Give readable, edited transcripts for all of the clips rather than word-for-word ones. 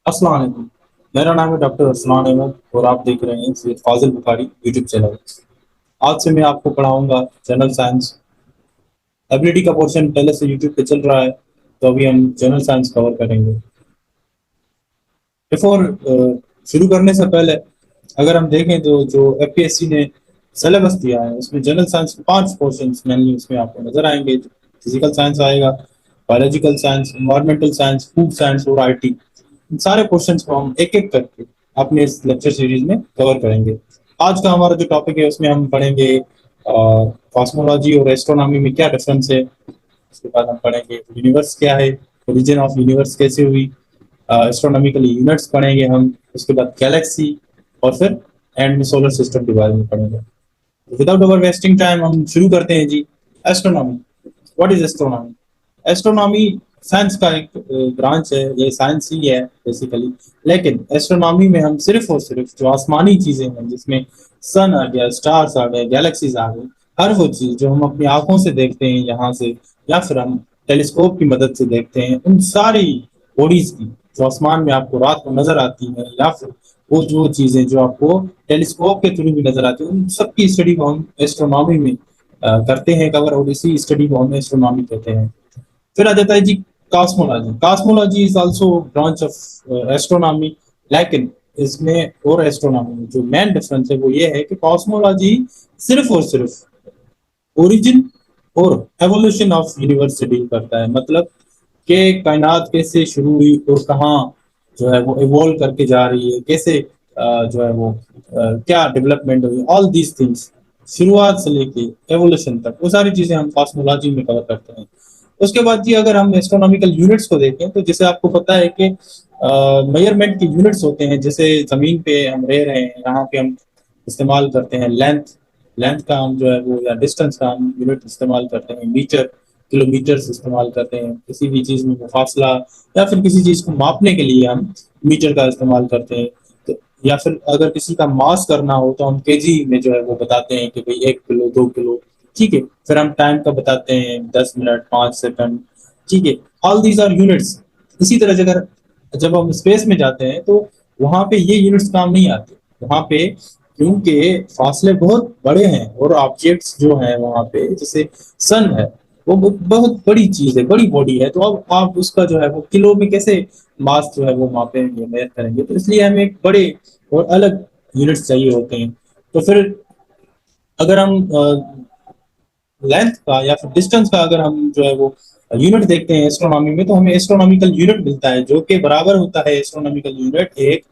अस्सलाम वालेकुम। मेरा नाम है डॉक्टर अरसलान अहमद और आप देख रहे हैं सैयद फाजिल बुखारी यूट्यूब चैनल। आज से मैं आपको पढ़ाऊंगा जनरल साइंस। एबिलिटी का पोर्शन पहले से यूट्यूब पे चल रहा है, तो अभी हम जनरल साइंस कवर करेंगे। बिफोर शुरू करने से पहले अगर हम देखें तो जो एफपीएससी ने सिलेबस दिया है उसमें जनरल साइंस के 5 पोर्शन मेनली उसमें आपको नजर आएंगे। फिजिकल साइंस आएगा, biological science, environmental science, food science और आईटी। इन सारे क्वेश्चंस को हम एक एक करके अपने इस लेक्चर सीरीज में कवर करेंगे। आज का हमारा जो टॉपिक है उसमें हम पढ़ेंगे कॉस्मोलॉजी और एस्ट्रोनॉमी में क्या डिफरेंस है। उसके बाद हम पढ़ेंगे यूनिवर्स क्या है, ओरिजिन ऑफ यूनिवर्स कैसे हुई, एस्ट्रोनॉमिकल यूनिट्स पढ़ेंगे हम। उसके बाद गैलेक्सी और फिर एंड में सोलर सिस्टम के बारे में पढ़ेंगे। विदाउट ओवर वेस्टिंग टाइम हम शुरू करते हैं जी। Astronomy, what is astronomy? Astronomy science का एक ब्रांच है, ये साइंस ही है बेसिकली। लेकिन एस्ट्रोनॉमी में हम सिर्फ और सिर्फ जो आसमानी चीजें हैं जिसमें सन आ गया, स्टार्स आ गए, गैलेक्सीज आ गए, हर वो चीज जो हम अपनी आंखों से देखते हैं यहाँ से या फिर हम टेलीस्कोप की मदद से देखते हैं, उन सारी बॉडीज की जो आसमान में आपको रात को नजर आती है या फिर वो जो चीजें जो आपको टेलीस्कोप के थ्रू भी नजर आती है, उन सबकी स्टडी को हम एस्ट्रोनॉमी में करते हैं कवर, और इसी स्टडी को हम एस्ट्रोनॉमी कहते हैं। फिर आ जाता है जी cosmology. Cosmology is also branch of astronomy. लेकिन इसमें और एस्ट्रोनॉमी में जो मेन डिफरेंस है वो ये है कि कॉस्मोलॉजी सिर्फ और सिर्फ ओरिजिन और एवोल्यूशन ऑफ यूनिवर्स से डील करता है। मतलब कि कायनात कैसे शुरू हुई और कहाँ जो है वो इवॉल्व करके जा रही है, कैसे जो है वो क्या डेवलपमेंट हुई, ऑल दीज थिंग्स शुरुआत से लेके एवोल्यूशन तक वो सारी चीजें हम कॉस्मोलॉजी में कवर करते हैं। उसके बाद जी अगर हम एस्ट्रोनॉमिकल यूनिट्स को देखें तो जैसे आपको पता है कि मेजरमेंट के यूनिट्स होते हैं। जैसे जमीन पे हम रह रहे हैं, यहाँ पे हम इस्तेमाल करते हैं लेंथ। लेंथ का हम जो है वो या डिस्टेंस का हम यूनिट इस्तेमाल करते हैं मीटर, किलोमीटर्स इस्तेमाल करते हैं। किसी भी चीज़ में फासला या फिर किसी चीज़ को मापने के लिए हम मीटर का इस्तेमाल करते हैं। तो या फिर अगर किसी का मास करना हो तो हम केजी में जो है वो बताते हैं कि भाई 1 किलो, 2 किलो। ठीक है, फिर हम टाइम का बताते हैं 10 मिनट, 5 सेकंड। ठीक है, ऑल दीज आर यूनिट्स। इसी तरह से अगर जब हम स्पेस में जाते हैं तो वहां पे ये यूनिट्स काम नहीं आते। वहां पे क्योंकि फासले बहुत बड़े हैं और ऑब्जेक्ट्स जो हैं वहां पे, जैसे सन है, वो बहुत बड़ी चीज है, बड़ी बॉडी है। तो अब आप उसका जो है वो किलो में कैसे मास जो है वो मापेंगे, मेजर करेंगे? तो इसलिए हमें एक बड़े और अलग यूनिट्स चाहिए होते हैं। तो फिर अगर हम लेंथ का या फिर डिस्टेंस का अगर हम जो है वो यूनिट देखते हैं एस्ट्रोनॉमी में, तो हमें एस्ट्रोनॉमिकल यूनिट मिलता है जो कि बराबर होता है एस्ट्रोनॉमिकल यूनिट एक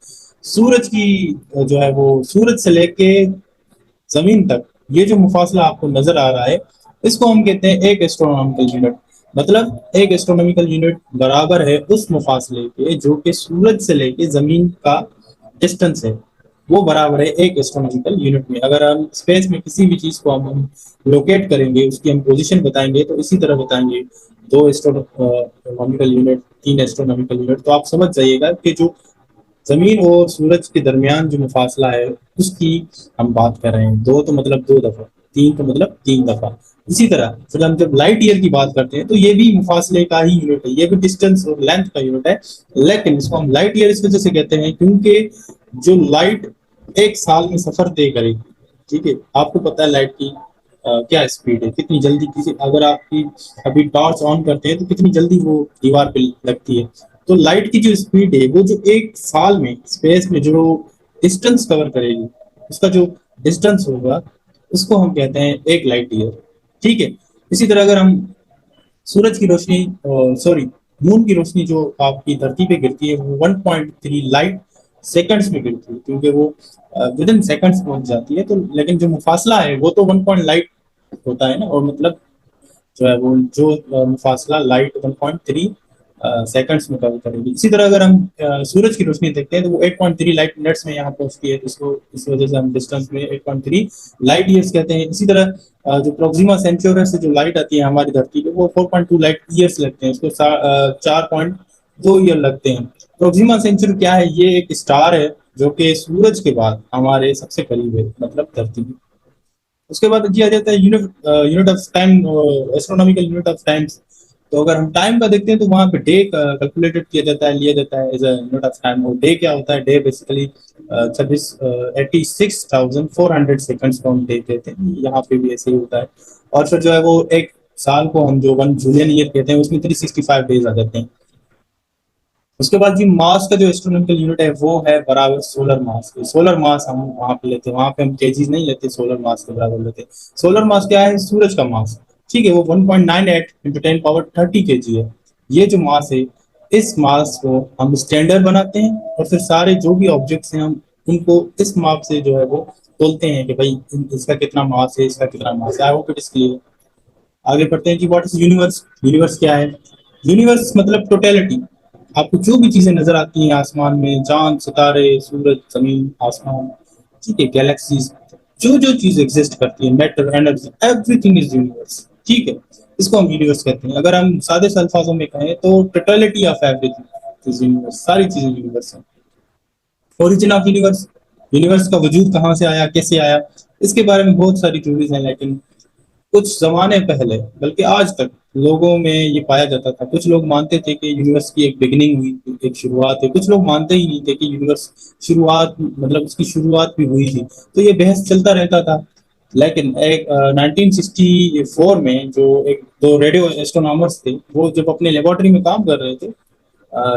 सूरज की जो है वो सूरज से लेके जमीन तक ये जो मुफासला आपको नजर आ रहा है इसको हम कहते हैं एक एस्ट्रोनॉमिकल यूनिट। मतलब एक एस्ट्रोनॉमिकल यूनिट बराबर है उस मुफासले के जो कि सूरज से लेके जमीन का डिस्टेंस है, वो बराबर है एक एस्ट्रोनॉमिकल यूनिट में। अगर हम स्पेस में किसी भी चीज को हम लोकेट करेंगे, उसकी हम पोजीशन बताएंगे, तो इसी तरह बताएंगे 2 एस्ट्रोनॉमिकल यूनिट, 3 एस्ट्रोनॉमिकल यूनिट। तो आप समझ जाइएगा कि जो जमीन और सूरज के दरमियान जो मुफासला है उसकी हम बात कर रहे हैं। दो तो मतलब 2 दफा, तीन तो मतलब 3 दफा। इसी तरह फिर हम जब लाइट ईयर की बात करते हैं तो ये भी मुफासले का ही यूनिट है, ये भी डिस्टेंस और लेंथ का यूनिट है। लेकिन इसको हम लाइट ईयर इस वजह से कहते हैं क्योंकि जो लाइट एक साल में सफर तय करेगी। ठीक है, आपको पता है लाइट की क्या स्पीड है, कितनी जल्दी किसी अगर आपकी अभी टॉर्च ऑन करते हैं तो कितनी जल्दी वो दीवार पे लगती है। तो लाइट की जो स्पीड है वो जो एक साल में स्पेस में जो डिस्टेंस कवर करेगी, उसका जो डिस्टेंस होगा उसको हम कहते हैं एक लाइट ईयर। ठीक है, इसी तरह अगर हम सूरज की रोशनी, सॉरी, मून की रोशनी जो आपकी धरती पे गिरती है वो 1.3 लाइट सेकंड्स में गिरती है, क्योंकि वो विद इन सेकंड्स पहुंच जाती है। तो लेकिन जो मुफासला है वो तो 1 पॉइंट लाइट होता है ना, और मतलब जो है वो जो फासला लाइट 1.3 सेकंड्स में कवर करेगी। इसी तरह अगर हम सूरज की रोशनी देखते हैं तो वो 8.3 लाइट मिनट्स में यहाँ पहुंचती है, तो इसको इस वजह से हम डिस्टेंस में 8.3 लाइट ईयर्स कहते हैं। इसी तरह जो प्रोक्सिमा सेंचुरी से जो लाइट आती है हमारी धरती पे वो 4.2 लाइट ईयर्स लगते हैं, उसको 4.2 ईयर लगते हैं। प्रोक्सिमा सेंचुरी क्या है? ये एक स्टार है जो कि सूरज के बाद हमारे सबसे करीब है, मतलब धरती पे। उसके बाद जी आ जाता है unit unit of time, astronomical unit of times. تو اگر ہم ٹائم کا دیکھتے ہیں تو وہاں پہ ڈے کیلکولیٹڈ کیا جاتا ہے، لیا جاتا ہے as a unit of time. اور ڈے کیا ہوتا ہے؟ ڈے بیسیکلی 86,400 کو ہم ڈے کہتے ہیں. یہاں پہ بھی ایسے ہی ہوتا ہے. اور پھر جو ہے وہ ایک سال کو ہم جو 1 جولین ایئر کہتے ہیں اس میں 365 ڈیز آ جاتے ہیں. اس کے بعد جی ماس کا جو اسٹرونومیکل یونٹ ہے وہ ہے برابر سولر ماس کے. سولر ماس ہم وہاں پہ لیتے ہیں، وہاں پہ ہم کیجیز نہیں لیتے، سولر ماس کے برابر لیتے ہیں. سولر ماس کیا ہے؟ سورج کا ماس. ٹھیک ہے، وہ 1.98 × 10 پاور 30 کے جی ہے. یہ جو ماس ہے اس ماس کو ہم اسٹینڈرڈ بناتے ہیں، اور پھر سارے جو بھی آبجیکٹس ہیں ہم ان کو اس ماپ سے جو ہے وہ تولتے ہیں کہ بھائی اس کا کتنا ماس ہے، اس کا کتنا ماس ہے. I hope it is clear. آگے پڑھتے ہیں کہ واٹ از یونیورس. یونیورس کیا ہے؟ یونیورس مطلب ٹوٹیلٹی. آپ کو جو بھی چیزیں نظر آتی ہیں آسمان میں، چاند، ستارے، سورج، زمین، آسمان، ٹھیک ہے، گیلیکسیز، جو جو چیز ایگزسٹ کرتی ہے، matter, energy, everything is universe. ٹھیک ہے، اس کو ہم یونیورس کہتے ہیں. اگر ہم سادے سے الفاظوں میں کہیں تو totality of every thing, universe, ساری چیزیں یونیورس ہیں. Origin of universe. یونیورس کا وجود کہاں سے آیا، کیسے آیا؟ اس کے بارے میں بہت ساری تھیوریز ہیں، لیکن کچھ زمانے پہلے بلکہ آج تک لوگوں میں یہ پایا جاتا تھا. کچھ لوگ مانتے تھے کہ یونیورس کی ایک بگننگ ہوئی تھی، ایک شروعات ہے. کچھ لوگ مانتے ہی نہیں تھے کہ یونیورس شروعات مطلب اس کی شروعات بھی ہوئی تھی. تو یہ بحث چلتا رہتا تھا. لیکن ایک 1964 میں جو ایک دو ریڈیو ایسٹرونامرس تھے، وہ جب اپنے لیبارٹری میں کام کر رہے تھے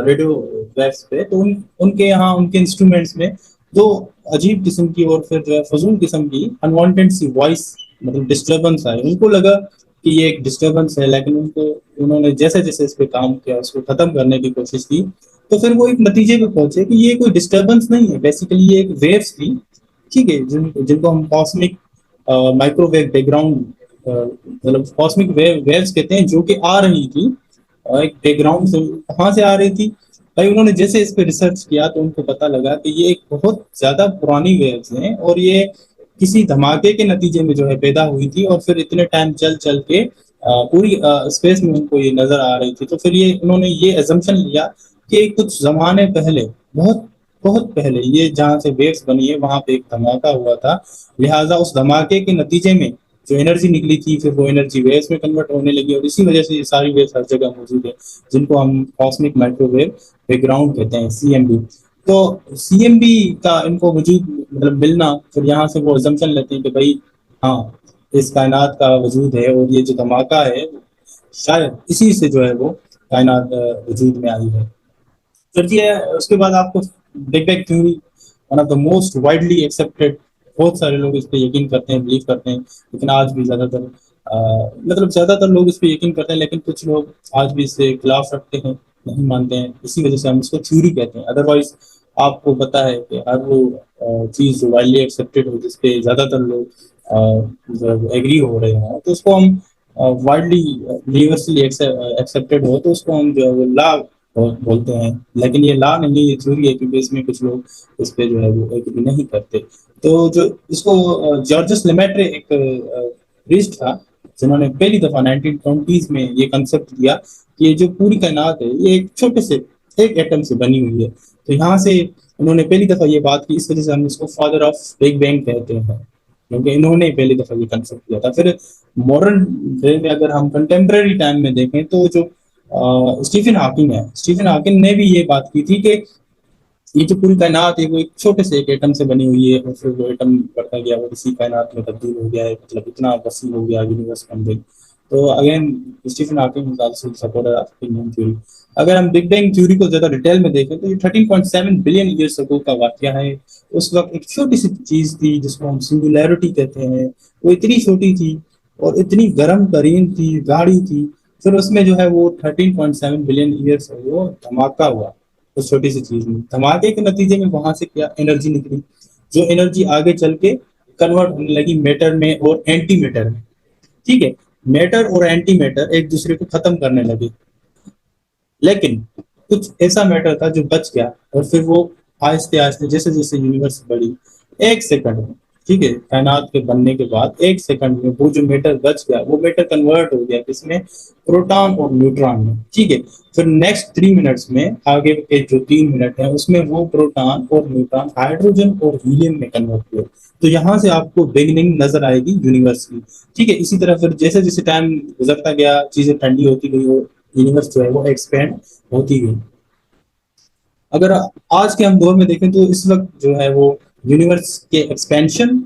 ریڈیو ویوز پہ، تو ان کے یہاں ان کے انسٹرومنٹس میں دو عجیب قسم کی اور پھر جو ہے فضول قسم کی انوانٹیڈ سی وائس مطلب ڈسٹربنس آئی. ان کو لگا کہ یہ ایک ڈسٹربنس ہے، لیکن انہوں نے جیسے جیسے اس پہ کام کیا، اس کو ختم کرنے کی کوشش کی، تو پھر وہ ایک نتیجے پہ پہنچے کہ یہ کوئی ڈسٹربنس نہیں ہے، بیسیکلی یہ ایک ویوز تھی. ٹھیک ہے، جن کو ہم cosmic microwave background مطلب کاسمک ویوز کہتے ہیں، جو کہ آ رہی تھی ایک بیک گراؤنڈ سے. کہاں سے آ رہی تھی بھائی؟ انہوں نے جیسے اس پہ ریسرچ کیا تو ان کو پتا لگا کہ یہ ایک بہت زیادہ پرانی ویوز ہیں، اور یہ کسی دھماکے کے نتیجے میں جو ہے پیدا ہوئی تھی، اور پھر اتنے ٹائم چل چل کے پوری اسپیس میں ان کو یہ نظر آ رہی تھی. تو پھر یہ انہوں نے یہ ایزمپشن لیا کہ کچھ زمانے پہلے، بہت بہت پہلے، یہ جہاں سے ویوز بنی ہے وہاں پہ ایک دھماکہ ہوا تھا. لہٰذا اس دھماکے کے نتیجے میں جو انرجی نکلی تھی پھر وہ انرجی ویوز میں کنورٹ ہونے لگی، اور اسی وجہ سے یہ ساری ویوز ہر جگہ موجود ہے، جن کو ہم cosmic microwave background کہتے ہیں، CMB. تو CMB کا ان کو وجود مطلب ملنا، پھر یہاں سے وہ ایزمپشن لیتے ہیں کہ بھائی ہاں اس کائنات کا وجود ہے، اور یہ جو دھماکہ ہے شاید اسی سے جو ہے وہ کائنات وجود میں آئی ہے. پھر یہ اس کے بعد آپ کو big bang theory, one of the most widely accepted. بہت سارے لوگ اس پہ یقین کرتے ہیں، بلیو کرتے ہیں، لیکن آج بھی زیادہ تر مطلب زیادہ تر لوگ اس پہ یقین کرتے ہیں، لیکن کچھ لوگ آج بھی اس سے خلاف رکھتے ہیں، نہیں مانتے ہیں. اسی وجہ سے ہم اس کو تھیوری کہتے ہیں. ادروائز آپ کو پتا ہے کہ ہر وہ چیز جو وائڈلی ایکسیپٹیڈ ہو، جس پہ زیادہ تر لوگ ایگری ہو رہے ہیں، تو اس کو ہم وائڈلی یونیورسلی ایکسیپٹیڈ ہو تو اس کو ہم جو ہے وہ لا بولتے ہیں. لیکن یہ لا نہیں، یہ تھیوری ہے، کیونکہ اس میں کچھ لوگ اس پہ جو ہے وہ ایگری نہیں کرتے. تو جو اس کو جارجس لیمیٹرے ایک پریسٹ تھا، جنہوں نے پہلی دفعہ 1920 میں یہ کنسیپٹ دیا کہ یہ جو پوری کائنات ہے یہ ایک چھوٹے سے ایک ایٹم سے بنی ہوئی ہے. تو یہاں سے انہوں نے پہلی دفعہ یہ بات کی، اس وجہ سے ہم اس کو فادر آف بگ بینگ کہتے ہیں، کیونکہ انہوں نے پہلی دفعہ یہ کنسیپٹ کیا تھا. پھر ماڈرن ڈے میں اگر ہم کنٹمپریری ٹائم میں دیکھیں تو جو اسٹیفن ہاکنگ ہے، اسٹیفن ہاکنگ نے بھی یہ بات کی تھی کہ یہ جو پوری کائنات ہے وہ ایک چھوٹے سے ایک ایٹم سے بنی ہوئی ہے، اور پھر وہ ایٹم بڑھتا گیا اور اسی کائنات میں تبدیل ہو گیا ہے، مطلب اتنا وسیع ہو گیا یونیورس بن گئی. تو again Stephen Hawking is also supporter of big bang theory. اگر ہم بگ بینگ تھیوری کو زیادہ ڈیٹیل میں دیکھیں تو یہ 13.7 بلین ایئرس اگو کا واقعہ ہے. اس وقت ایک چھوٹی سی چیز تھی جس کو ہم سنگولیرٹی کہتے ہیں، وہ اتنی چھوٹی تھی اور اتنی گرم ترین تھی، گاڑی تھی. پھر اس میں جو ہے وہ 13.7 بلین ایئرس وہ دھماکہ ہوا اس چھوٹی سی چیز میں. دھماکے کے نتیجے میں وہاں سے کیا انرجی نکلی، جو انرجی آگے چل کے کنورٹ ہونے لگی میٹر میں اور اینٹی میٹر میں. ٹھیک ہے، میٹر اور اینٹی میٹر ایک دوسرے کو ختم کرنے لگے، لیکن کچھ ایسا میٹر تھا جو بچ گیا، اور پھر وہ آہستہ آہستہ جیسے جیسے یونیورس بڑھی، ایک سیکنڈ میں، ٹھیک ہے، کائنات کے بننے کے بعد ایک سیکنڈ میں وہ جو میٹر بچ گیا وہ میٹر کنورٹ ہو گیا کس میں؟ پروٹون اور نیوٹران میں. ٹھیک ہے، پھر نیکسٹ 3 منٹس میں آگے کے جو 3 منٹ ہیں اس میں وہ پروٹون اور نیوٹران ہائیڈروجن اور ہیلیم میں کنورٹ ہوئے. تو یہاں سے آپ کو بگننگ نظر آئے گی یونیورس کی. ٹھیک ہے، اسی طرح پھر جیسے جیسے ٹائم گزرتا گیا چیزیں ٹھنڈی ہوتی گئی، यूनिवर्स जो है वो एक्सपेंड होती गई। अगर आज के हम दौर में देखें तो इस वक्त जो है वो यूनिवर्स के एक्सपेंशन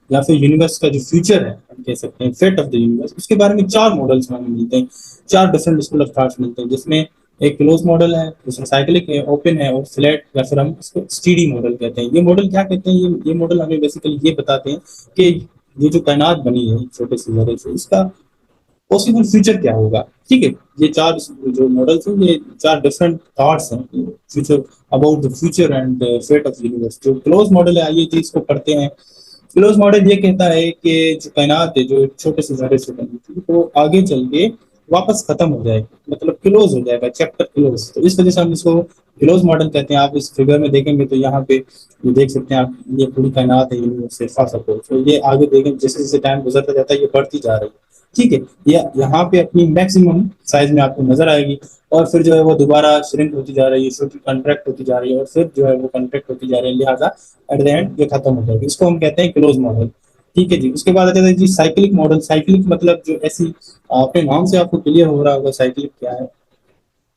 या फिर यूनिवर्स का जो फ्यूचर है हम कह सकते हैं फेट ऑफ द यूनिवर्स, उसके बारे में चार मॉडल्स हमें मिलते हैं, चार डिफरेंट स्कूल ऑफ थॉट्स मिलते हैं, जिसमें एक क्लोज मॉडल है, दूसरा साइक्लिक है, ओपन है और फ्लैट या फिर हम इसको स्टीडी मॉडल कहते हैं। ये मॉडल क्या कहते हैं, ये मॉडल हमें बेसिकली ये बताते हैं कि ये जो कायनात बनी है छोटे से जरे से, इसका पॉसिबल फ्यूचर क्या होगा। ठीक है, ये चार जो मॉडल्स हैं ये चार डिफरेंट थॉट्स हैं future, about the future and fate of universe. जो क्लोज मॉडल है आइए जी इसको पढ़ते हैं। क्लोज मॉडल ये कहता है कि जो कायनात है जो एक छोटे से जर्रे से बनी थी वो आगे चल के वापस खत्म हो जाएगी, मतलब क्लोज हो जाएगा, चैप्टर क्लोज। तो इस वजह से हम इसको क्लोज मॉडल कहते हैं। आप इस फिगर में देखेंगे तो यहाँ पे ये देख सकते हैं आप, ये पूरी कायनात है यूनिवर्स से सपोज, तो ये आगे देखें जैसे जैसे टाइम गुजरता जाता है ये बढ़ती जा रही है। ठीक है, ये यहाँ पे अपनी मैक्सिमम साइज में आपको नजर आएगी और फिर जो है वो दोबारा श्रिंक होती जा रही है, छोटी कंट्रैक्ट होती जा रही है और फिर जो है वो कंट्रैक्ट होती जा रही है, लिहाजा एट द एंड ये खत्म हो जाएगी। इसको हम कहते हैं क्लोज मॉडल। ठीक है जी, उसके बाद आ जाता है जी साइक्लिक मॉडल। साइक्लिक मतलब जो ऐसी, अपने नाम से आपको क्लियर हो रहा होगा साइक्लिक क्या है।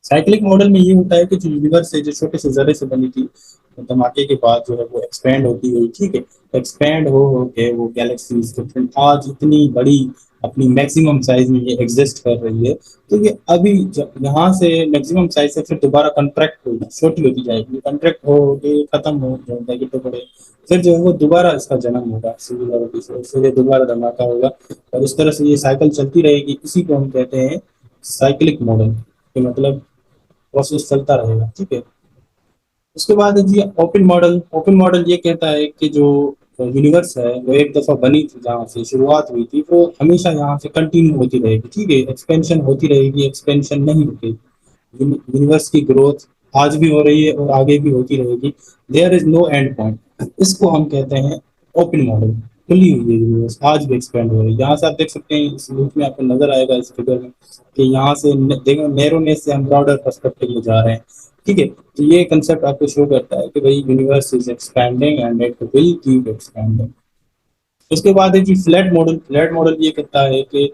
साइक्लिक मॉडल में ये होता है कि जो यूनिवर्स है जो छोटे से जर्रे से बनी थी, तो धमाके के बाद जो है वो एक्सपैंड होती गई। ठीक है, एक्सपैंड हो के वो गैलेक्सीज डिफरेंट आज इतनी बड़ी अपनी मैक्सिमम साइज में ये एग्जिस्ट कर रही है। तो ये अभी जब यहाँ से मैक्सिमम साइज से फिर दोबारा कंट्रैक्ट होगी, छोटी होती जाएगी, कंट्रैक्ट हो के खत्म हो जाएगी तो बड़े, फिर जो है वो दोबारा इसका जन्म होगा सिंगुलरिटी से, फिर ये दोबारा धमाका होगा और इस तरह से ये साइकिल चलती रहेगी। इसी को हम कहते हैं साइक्लिक मॉडल, कि मतलब प्रोसेस चलता रहेगा। ठीक है, उसके बाद है जी ओपन मॉडल। ओपन मॉडल ये कहता है कि जो यूनिवर्स है वो एक दफा बनी थी, जहाँ से शुरुआत हुई थी वो हमेशा यहाँ से कंटिन्यू होती रहेगी। ठीक है, एक्सपेंशन होती रहेगी, एक्सपेंशन नहीं रुकेगी। यूनिवर्स की ग्रोथ आज भी हो रही है और आगे भी होती रहेगी, there is no end point. इसको हम कहते हैं ओपन मॉडल। खुली हुई है यूनिवर्स, आज भी एक्सपेंड हो रही है। यहाँ से आप देख सकते हैं इस लूप में आपको नजर आएगा इस फिगर में कि यहाँ से देखो नैरोनेस से हम ब्रॉडर पर्सपेक्टिव में जा रहे हैं। ठीक है, तो ये कंसेप्ट आपको शो करता है कि भाई universe is expanding and it will keep expanding. उसके बाद है जी फ्लैट मॉडल। फ्लैट मॉडल ये कहता है कि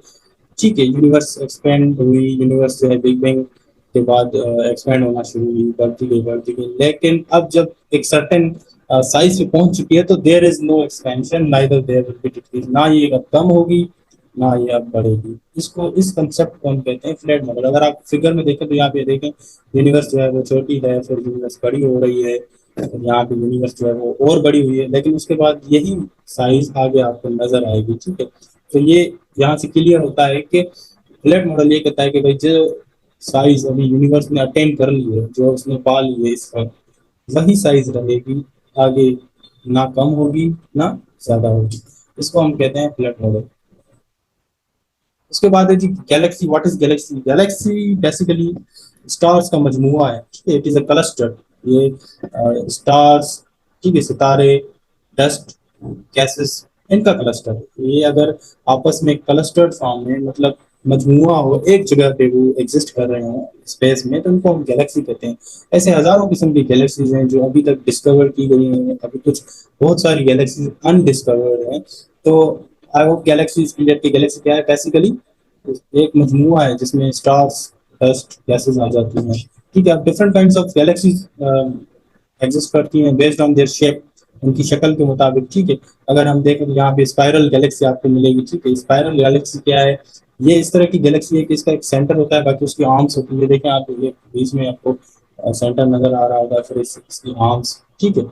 ठीक है यूनिवर्स एक्सपेंड हुई, यूनिवर्स जो है बिग बैंग के बाद एक्सपेंड होना शुरू हुई, बढ़ती गई, लेकिन अब जब एक सर्टेन साइज पे पहुंच चुकी है तो there is no expansion neither there will be decrease, ना ये अब कम होगी ना ये अब बढ़ेगी। इसको इस कंसेप्ट को हम कहते हैं फ्लैट मॉडल। अगर आप फिगर में देखें तो यहाँ पे देखें यूनिवर्स जो है वो छोटी है, फिर यूनिवर्स बड़ी हो रही है, फिर यहाँ पे यूनिवर्स जो है वो और बड़ी हुई है, लेकिन उसके बाद यही साइज आगे आपको नजर आएगी। ठीक है, तो ये यहाँ से क्लियर होता है कि फ्लैट मॉडल ये कहता है कि भाई जो साइज अभी यूनिवर्स ने अटेन कर ली है, जो उसने पा ली है इस वक्त, वही साइज रहेगी आगे, ना कम होगी ना ज्यादा होगी। इसको हम कहते हैं फ्लैट मॉडल। उसके बाद है जी galaxy. What is galaxy? Galaxy basically stars का मजमुआ है। It is a cluster. ये स्टार्स, ठीक है, सितारे, डस्ट, गैसेस, इनका क्लस्टर। ये अगर आपस में क्लस्टर्ड फॉर्म में मतलब मजमुआ हो, एक जगह पे वो एग्जिस्ट कर रहे हो स्पेस में, तो उनको हम गैलेक्सी कहते हैं। ऐसे हजारों किस्म की गैलेक्सीज हैं जो अभी तक डिस्कवर की गई हैं, अभी कुछ बहुत सारी गैलेक्सीज अनडिस्कवर्ड हैं। तो आई होप गैलेक्सी क्लियर की गैलेक्सी क्या है बेसिकली, एक मजमुआ है जिसमें स्टार्स, डस्ट, गैसेस आ जाती हैं। ठीक है, अब different kinds of galaxies exist करती हैं बेस्ड ऑन देयर शेप, उनकी शक्ल के मुताबिक। ठीक है, अगर हम देखें तो यहाँ पे स्पाइरल गैलेक्सी आपको मिलेगी। ठीक है, स्पाइरल गैलेक्सी क्या है? ये इस तरह की गैलेक्सी है कि इसका एक सेंटर होता है, बाकी उसकी आर्म्स होती है। देखें आप, ये बीच में आपको सेंटर नजर आ रहा होगा, फिर इसकी आर्म्स। ठीक है,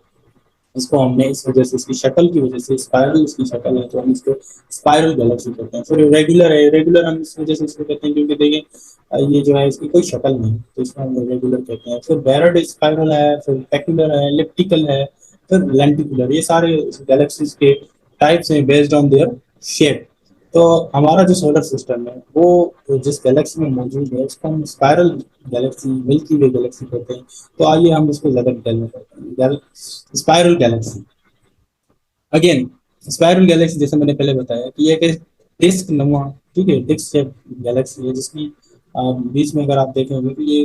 इसको हमने इस वजह से, इसकी शक्ल की वजह से, स्पाइरल इसकी शक्ल है तो हम इसको स्पाइरल गैलेक्सी कहते हैं। फिर रेगुलर है, रेगुलर हम इस वजह से इसको कहते हैं क्योंकि देखें ये जो है इसकी कोई शक्ल नहीं, तो इसको हम रेगुलर कहते हैं। फिर बैरड स्पाइरल है, फिर पेक्युलर है, एलिप्टिकल है, फिर लेंटिकुलर। ये सारे गैलेक्सीज के टाइप्स हैं बेस्ड ऑन देयर शेप। तो हमारा जो सोलर सिस्टम है वो जिस गैलेक्सी में मौजूद है उसको हम स्पाइरल गैलेक्सी, मिल्की वे गैलेक्सी कहते हैं। तो आइए हम इसको ज्यादा डिटेल में करते हैं। Spiral Galaxy, again spiral Galaxy जैसे मैंने पहले बताया कि ये एक डिस्क नुमा, ठीक है, डिस्क शेप गैलेक्सी है जिसकी बीच में अगर आप देखेंगे तो ये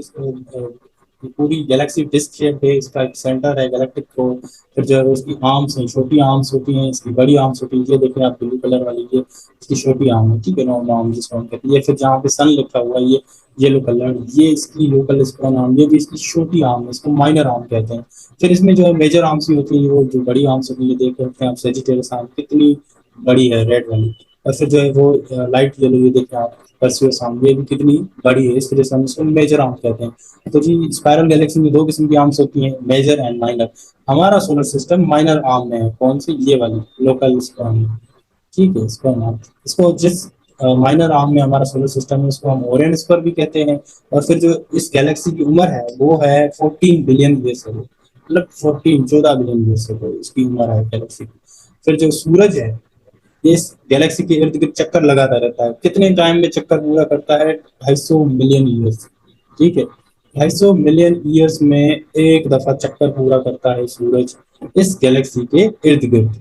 پوری گلیکسی ڈسک شیپ ہے، اس کا ایک سینٹر ہے گلیکٹک کو، پھر جو ہے اس کی آرمس ہیں، چھوٹی آرمس ہوتی ہیں، اس کی بڑی آرمس ہوتی ہیں، یہ دیکھیں آپ بلو کلر والی، یہ اس کی چھوٹی آرم ہے، ٹھیک ہے، نارمل آرم جس کو ہم کہتے ہیں، یہ پھر جہاں پہ سن لکھا ہوا ہے یہ یلو کلر، یہ اس کی لوکل اسپون آرم، یہ بھی اس کی چھوٹی آرم ہے، اس کو مائنر آرم کہتے ہیں۔ پھر اس میں جو ہے میجر آرمس بھی ہوتی ہیں، وہ جو بڑی آرمس ہوتی ہیں، یہ دیکھ سکتے ہیں آپ سیجیٹیلس آرم کتنی بڑی ہے، ریڈ والی، اور پھر جو ہے وہ لائٹ یلو، یہ دیکھیں آپ پرسیوس آرم، یہ بھی کتنی بڑی ہے، اس وجہ سے ہم اس کو میجر آرم کہتے ہیں۔ تو جی اسپائرل گلیکسی میں دو قسم کی آرمس ہوتی ہیں، میجر اینڈ مائنر۔ ہمارا سولر سسٹم مائنر آرم میں ہے، کون سی؟ یہ والی لوکل اسپون، ٹھیک ہے، اس کو ہم اس کو جس مائنر آرم میں ہمارا سولر سسٹم ہے اس کو ہم اورینٹ اسپر بھی کہتے ہیں۔ اور پھر جو اس گلیکسی کی عمر ہے وہ ہے 14 بلین ایئرس ہے، مطلب 14 بلین ایئرس ہے اس کی عمر ہے گلیکسی کی۔ پھر جو سورج ہے یہ اس گلیکسی کے ارد گرد چکر لگاتا رہتا ہے، کتنے ٹائم میں چکر پورا کرتا ہے؟ 250 ملین ایئرس، ٹھیک ہے، 250 ملین ایئرس میں ایک دفعہ چکر پورا کرتا ہے سورج اس گلیکسی کے ارد گرد۔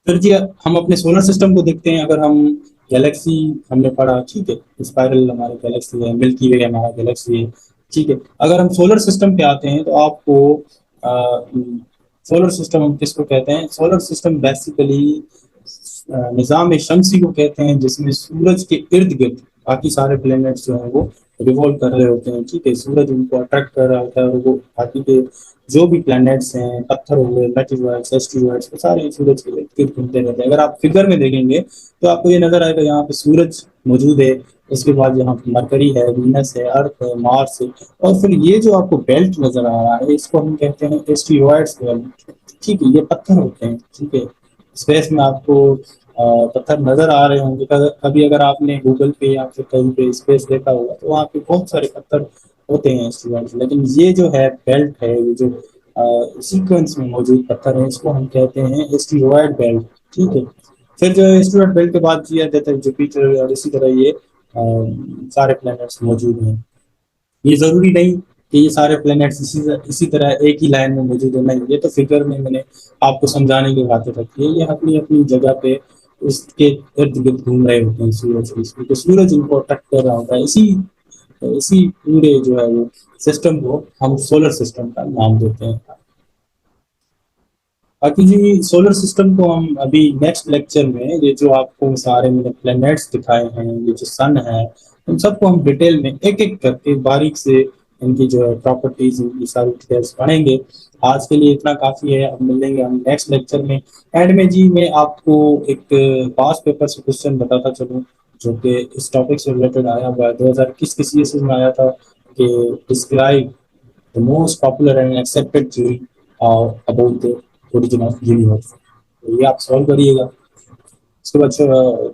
پھر جی ہم اپنے سولر سسٹم کو دیکھتے ہیں، اگر ہم گلیکسی ہم نے پڑھا، ٹھیک ہے، اسپائرل ہماری گلیکسی ہے، ملکی وے ہمارا گلیکسی ہے، ٹھیک ہے۔ اگر ہم سولر سسٹم پہ آتے ہیں تو آپ کو سولر سسٹم ہم کس کو کہتے ہیں؟ سولر سسٹم بیسیکلی نظام شمسی کو کہتے ہیں، جس میں سورج کے ارد گرد باقی سارے پلینٹس جو ہیں وہ ریوالو کر رہے ہوتے ہیں، ٹھیک ہے، سورج ان کو اٹریکٹ کر رہا ہوتا ہے، اور وہ باقی کے جو بھی پلانٹس ہیں، پتھر ہوئے، میٹیورائٹس، ایسٹروائڈس، وہ سارے سورج کے ارد گرد گھومتے رہتے ہیں۔ اگر آپ فگر میں دیکھیں گے تو آپ کو یہ نظر آئے گا یہاں پہ سورج موجود ہے، اس کے بعد یہاں پہ مرکری ہے، وینس ہے، ارتھ ہے، مارس ہے، اور پھر یہ جو آپ کو بیلٹ نظر آ رہا ہے اس کو ہم کہتے ہیں ایسٹروائڈس بیلٹ، ٹھیک ہے، یہ پتھر ہوتے ہیں، ٹھیک ہے۔ اسپیس میں آپ کو پتھر نظر آ رہے ہوں گے، کبھی اگر آپ نے گوگل پہ یا پھر کہیں پہ اسپیس دیکھا ہوگا تو وہاں پہ بہت سارے پتھر ہوتے ہیں اسٹوڈینٹس، لیکن یہ جو ہے بیلٹ ہے، یہ جو سیکوینس میں موجود پتھر ہے، اس کو ہم کہتے ہیں اسٹیروائڈ بیلٹ، ٹھیک ہے۔ پھر جو ہے اسٹیروائڈ بیلٹ کے بعد کیا جاتا ہے جوپیٹر، اور اسی طرح یہ سارے پلینٹس موجود ہیں۔ یہ ضروری نہیں کہ یہ سارے پلینٹس اسی طرح ایک ہی لائن میں موجود ہے، نہیں، یہ تو فگر میں نے آپ کو سمجھانے کی باتیں رکھی ہے، یہ اپنی اپنی جگہ پہ اس کے ارد گرد گھوم رہے ہوتے ہیں سورج کی، کیونکہ سورج ان کو اٹریکٹ کر رہا ہوتا ہے، اسی پورے جو ہے وہ سسٹم کو ہم سولر سسٹم کا نام دیتے ہیں۔ باقی جی سولر سسٹم کو ہم ابھی نیکسٹ لیکچر میں، یہ جو آپ کو سارے میں نے پلینیٹس دکھائے ہیں، یہ جو سن ہے، ان سب کو ہم ڈیٹیل میں ایک ایک کر کے باریک سے ان کی جو ہے پراپرٹیز، ان کی ساری ڈیٹیلس پڑھیں گے۔ آج کے لیے اتنا کافی ہے، اب ملیں گے ہم نیکسٹ لیکچر میں۔ اینڈ میں جی میں آپ کو ایک پاس پیپر سے کوشچن بتاتا چلوں جو کہ اس ٹاپک سے ریلیٹڈ آیا ہوا ہے، 2021 کی سی ایس میں آیا تھا کہ describe the most popular and accepted theory about the origin of universe۔ یہ آپ سالو کریے گا، اس کے بعد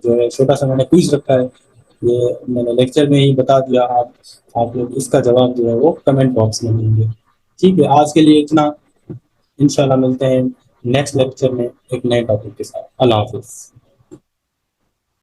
جو ہے چھوٹا سا میں نے کوئز رکھا ہے، یہ میں نے لیکچر میں ہی بتا دیا، آپ لوگ اس کا جواب جو ہے وہ کمنٹ باکس میں دیں گے، ٹھیک ہے۔ آج کے لیے اتنا، انشاءاللہ ملتے ہیں نیکسٹ لیکچر میں ایک نئے ٹاپک کے ساتھ۔ اللہ حافظ۔